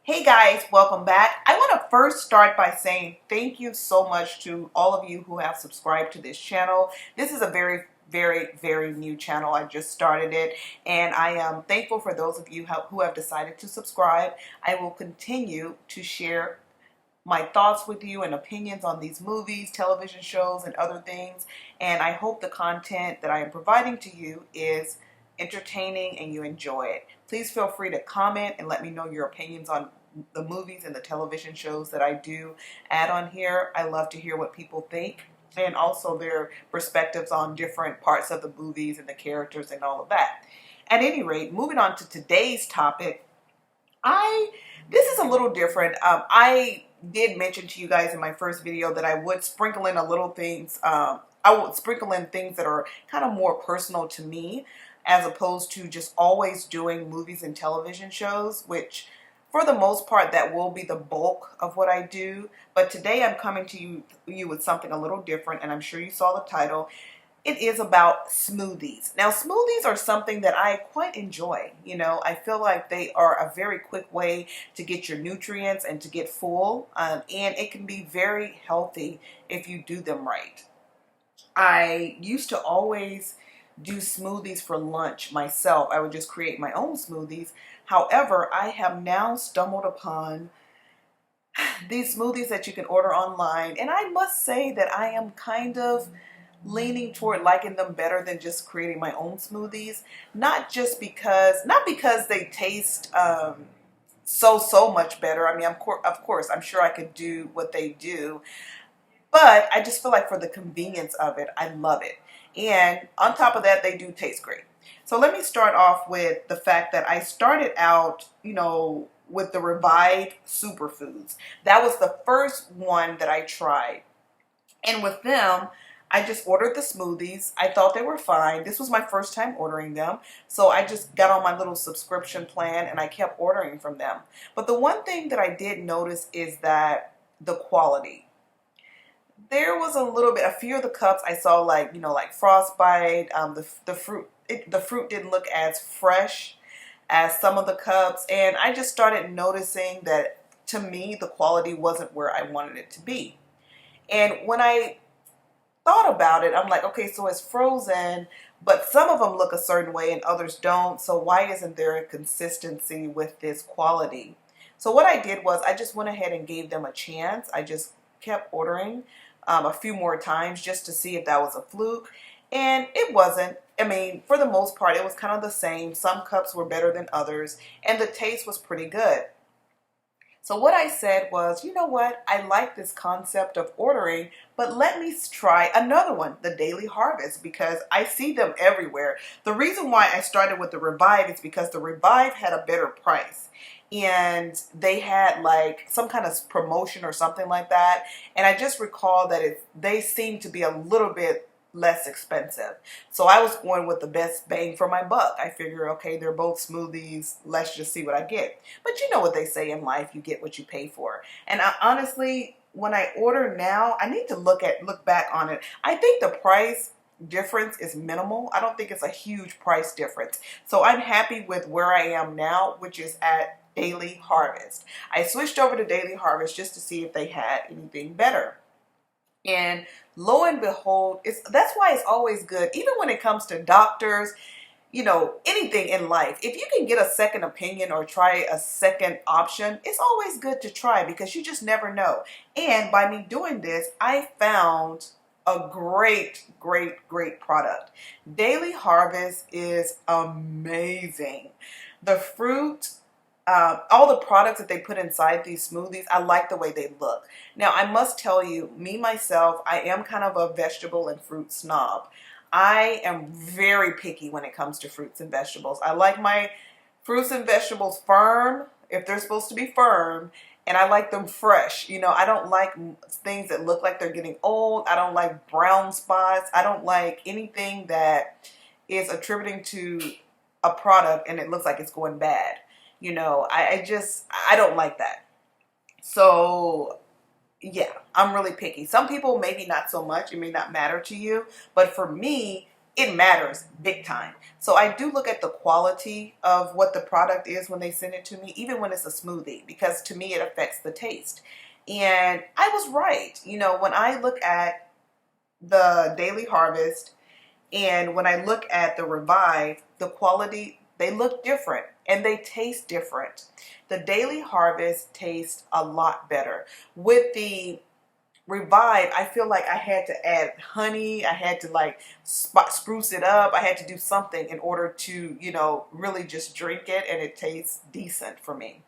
Hey guys, welcome back. I want to first start by saying thank you so much to all of you who have subscribed to this channel. This is a very new channel. I just started it, and I am thankful for those of you who have decided to subscribe. I will continue to share my thoughts with you and opinions on these movies, television shows, and other things. And I hope the content that I am providing to you is entertaining and you enjoy it. Please feel free to comment and let me know your opinions on the movies and the television shows that I do add on here. I love to hear what people think and also their perspectives on different parts of the movies and the characters and all of that. At any rate, moving on to today's topic, this is a little different. I did mention to you guys in my first video that I would sprinkle in a little things. I would sprinkle in things that are kind of more personal to me, as opposed to just always doing movies and television shows, which for the most part that will be the bulk of what I do. But today I'm coming to you with something a little different, and I'm sure you saw the title. It is about smoothies. Now, smoothies are something that I quite enjoy. You know, I feel like they are a very quick way to get your nutrients and to get full, and it can be very healthy if you do them right. I used to always do smoothies for lunch myself. I would just create my own smoothies. However, I have now stumbled upon these smoothies that you can order online, and I must say that I am kind of leaning toward liking them better than just creating my own smoothies. Not because they taste so much better. I mean, of course, I'm sure I could do what they do, but I just feel like for the convenience of it, I love it. And on top of that, they do taste great. So let me start off with the fact that I started out, with the revived superfoods. That was the first one that I tried. And with them, I just ordered the smoothies. I thought they were fine. This was my first time ordering them. So I just got on my little subscription plan and I kept ordering from them. But the one thing that I did notice is that the quality. There was a few of the cups I saw like frostbite. The fruit didn't look as fresh as some of the cups, and I just started noticing that to me the quality wasn't where I wanted it to be. And when I thought about it, I'm like, okay, so it's frozen, but some of them look a certain way and others don't. So why isn't there a consistency with this quality? So what I did was I just went ahead and gave them a chance. I just kept ordering a few more times just to see if that was a fluke. And it wasn't. I mean, for the most part, it was kind of the same. Some cups were better than others, and the taste was pretty good. So what I said was, you know what? I like this concept of ordering, but let me try another one, the Daily Harvest, because I see them everywhere. The reason why I started with the Revive is because the Revive had a better price. And they had like some kind of promotion or something like that. And I just recall that they seemed to be a little bit less expensive. So I was going with the best bang for my buck. I figure, okay, they're both smoothies. Let's just see what I get. But you know what they say in life, you get what you pay for. And honestly, when I order now, I need to look back on it. I think the price difference is minimal. I don't think it's a huge price difference. So I'm happy with where I am now, which is at Daily Harvest. I switched over to Daily Harvest just to see if they had anything better. And lo and behold, that's why it's always good, even when it comes to doctors, anything in life. If you can get a second opinion or try a second option, it's always good to try because you just never know. And by me doing this, I found a great product. Daily Harvest is amazing. The fruit, all the products that they put inside these smoothies, I like the way they look. Now, I must tell you, me, myself, I am kind of a vegetable and fruit snob. I am very picky when it comes to fruits and vegetables. I like my fruits and vegetables firm, if they're supposed to be firm, and I like them fresh. I don't like things that look like they're getting old. I don't like brown spots. I don't like anything that is attributing to a product and it looks like it's going bad. I don't like that. So yeah, I'm really picky. Some people maybe not so much. It may not matter to you. But for me, it matters big time. So I do look at the quality of what the product is when they send it to me, even when it's a smoothie, because to me it affects the taste. And I was right. You know, when I look at the Daily Harvest and when I look at the Revive, the quality, they look different and they taste different. The Daily Harvest tastes a lot better. With the Revive, I feel like I had to add honey. I had to like spruce it up. I had to do something in order to, you know, really just drink it, and it tastes decent for me.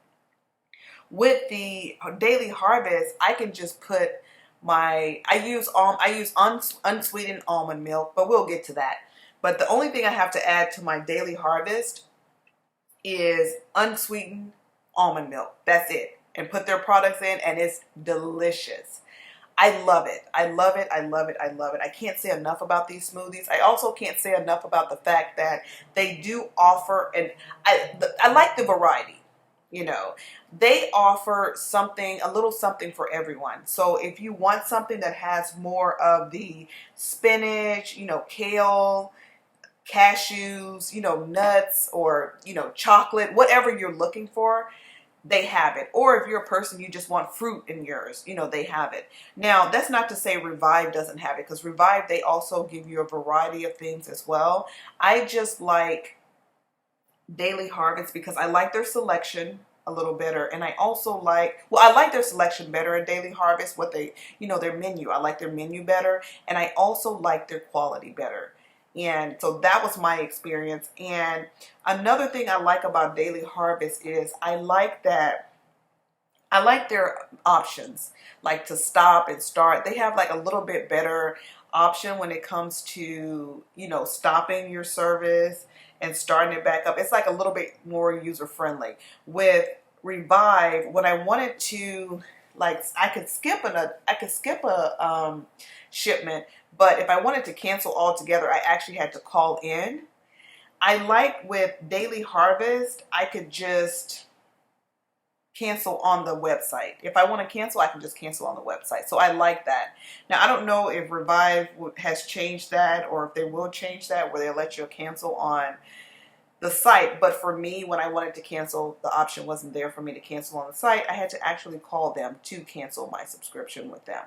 With the Daily Harvest, I can just put I use unsweetened almond milk, but we'll get to that. But the only thing I have to add to my Daily Harvest is unsweetened almond milk. That's it. And put their products in, and it's delicious. I love it. I love it. I love it. I love it. I can't say enough about these smoothies. I also can't say enough about the fact that they do offer, and I like the variety. You know, they offer something, a little something for everyone. So if you want something that has more of the spinach, you know, kale, cashews, you know, nuts, or, you know, chocolate, whatever you're looking for, they have it. Or if you're a person, you just want fruit in yours, you know, they have it. Now, that's not to say Revive doesn't have it, because Revive, they also give you a variety of things as well. I just like Daily Harvest because I like their selection a little better, and I also like, well, I like their selection better at Daily Harvest, what they, you know, their menu. I like their menu better, and I also like their quality better. And so that was my experience. And another thing I like about Daily Harvest is I like their options, like to stop and start. They have like a little bit better option when it comes to, you know, stopping your service and starting it back up. It's like a little bit more user friendly. With Revive, when I wanted to, like, I could skip a shipment, but if I wanted to cancel altogether, I actually had to call in. I like with Daily Harvest, I could just cancel on the website. If I want to cancel, I can just cancel on the website. So I like that. Now, I don't know if Revive has changed that, or if they will change that, where they'll let you cancel on the site. But for me, when I wanted to cancel, the option wasn't there for me to cancel on the site. I had to actually call them to cancel my subscription with them.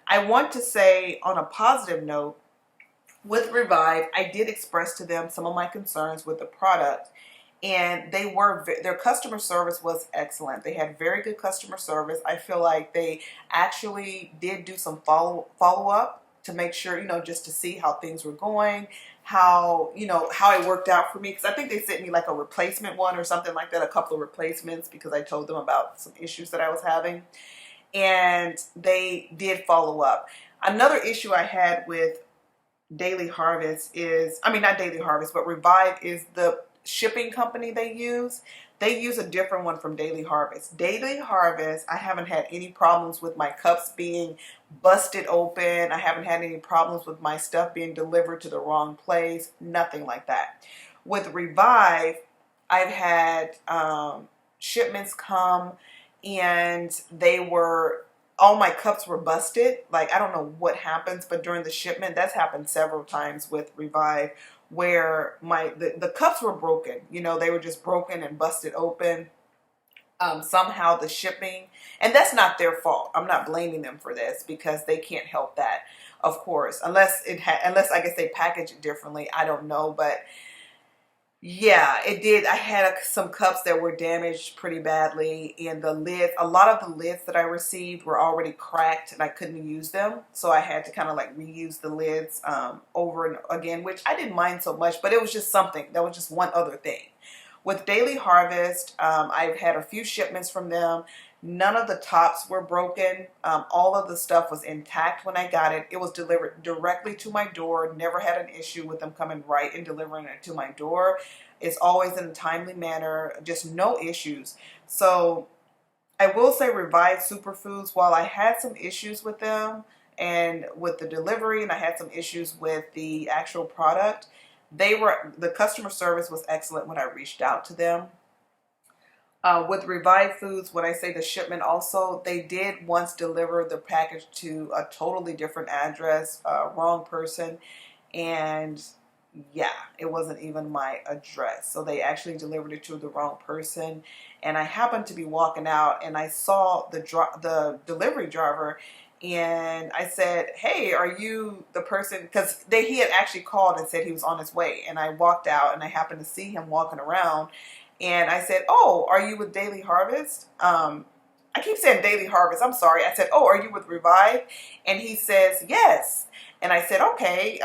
I want to say, on a positive note, with Revive, I did express to them some of my concerns with the product, and their customer service was excellent. They had very good customer service. I feel like they actually did do some follow up to make sure, you know, just to see how things were going, how, you know, how it worked out for me, because I think they sent me like a replacement one or something like that, a couple of replacements, because I told them about some issues that I was having, and they did follow up. Another issue I had with Daily Harvest is, I mean, not Daily Harvest, but Revive, is the shipping company they use. They use a different one from Daily Harvest. Daily Harvest, I haven't had any problems with my cups being busted open. I haven't had any problems with my stuff being delivered to the wrong place. Nothing like that. With Revive, I've had shipments come, and all my cups were busted. Like, I don't know what happens, but during the shipment, that's happened several times with Revive, where the cups were broken. You know, they were just broken and busted open. Somehow the shipping, and that's not their fault. I'm not blaming them for this, because they can't help that, of course, unless I guess they package it differently. I don't know, but yeah, it did. I had some cups that were damaged pretty badly, and a lot of the lids that I received were already cracked, and I couldn't use them. So I had to kind of like reuse the lids over and again, which I didn't mind so much, but it was just something. That was just one other thing. With Daily Harvest, I've had a few shipments from them. None of the tops were broken. All of the stuff was intact when I got it. It was delivered directly to my door. Never had an issue with them coming right and delivering it to my door. It's always in a timely manner. Just no issues. So I will say Revive Superfoods, while I had some issues with them and with the delivery, and I had some issues with the actual product, the customer service was excellent when I reached out to them. With Revive Foods, when I say the shipment also, they did once deliver the package to a totally different address, wrong person, and yeah, it wasn't even my address. So they actually delivered it to the wrong person. And I happened to be walking out and I saw the delivery driver, and I said, "Hey, are you the person?" Because he had actually called and said he was on his way. And I walked out and I happened to see him walking around. And I said, "Oh, are you with Daily Harvest?" I keep saying Daily Harvest. I'm sorry. I said, "Oh, are you with Revive?" And he says, "Yes." And I said, "Okay."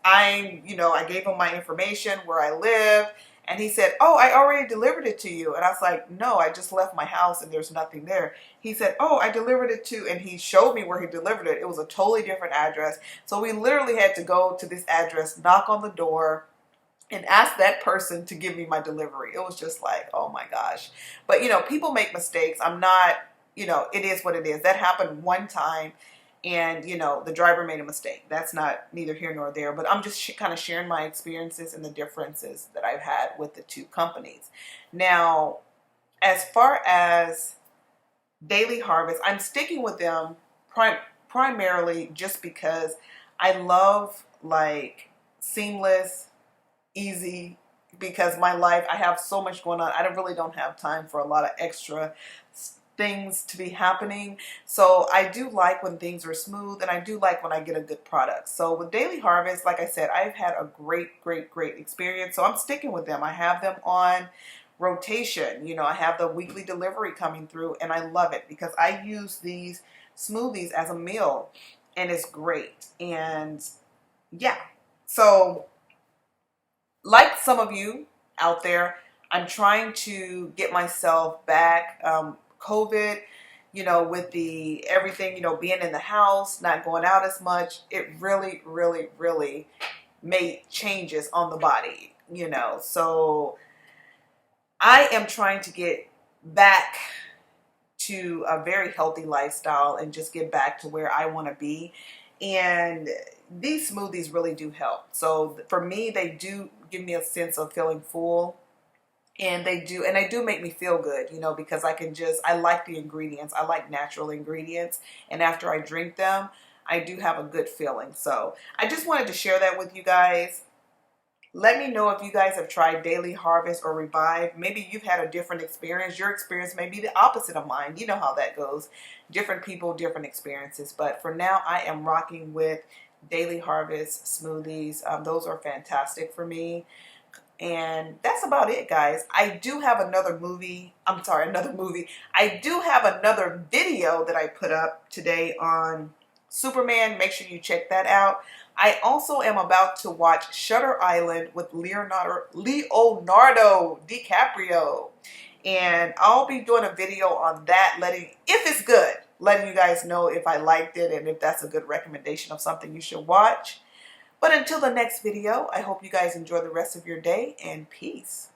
I gave him my information, where I live, and he said, "Oh, I already delivered it to you." And I was like, "No, I just left my house and there's nothing there." He said, "Oh, I delivered it to," and he showed me where he delivered it. It was a totally different address. So we literally had to go to this address, knock on the door, and ask that person to give me my delivery. It was just like, oh my gosh. But people make mistakes. I'm not, it is what it is. That happened one time, and the driver made a mistake. That's not neither here nor there, but I'm just kind of sharing my experiences and the differences that I've had with the two companies. Now, as far as Daily Harvest, I'm sticking with them primarily just because I love like seamless, easy, because my life, I have so much going on. I really don't have time for a lot of extra things to be happening. So I do like when things are smooth, and I do like when I get a good product. So with Daily Harvest, like I said, I've had a great experience. So I'm sticking with them. I have them on rotation. I have the weekly delivery coming through, and I love it because I use these smoothies as a meal, and it's great. And yeah, so like some of you out there, I'm trying to get myself back. COVID, with the everything, being in the house, not going out as much, it really made changes on the body, So I am trying to get back to a very healthy lifestyle and just get back to where I want to be. And these smoothies really do help. So for me, they do give me a sense of feeling full. And they do make me feel good, because I like the ingredients. I like natural ingredients. And after I drink them, I do have a good feeling. So I just wanted to share that with you guys. Let me know if you guys have tried Daily Harvest or Revive. Maybe you've had a different experience. Your experience may be the opposite of mine. You know how that goes. Different people, different experiences. But for now, I am rocking with Daily Harvest smoothies. Those are fantastic for me. And that's about it, guys. I do have another movie. I do have another video that I put up today on Superman. Make sure you check that out. I also am about to watch Shutter Island with Leonardo DiCaprio. And I'll be doing a video on that, if it's good, letting you guys know if I liked it and if that's a good recommendation of something you should watch. But until the next video, I hope you guys enjoy the rest of your day, and peace.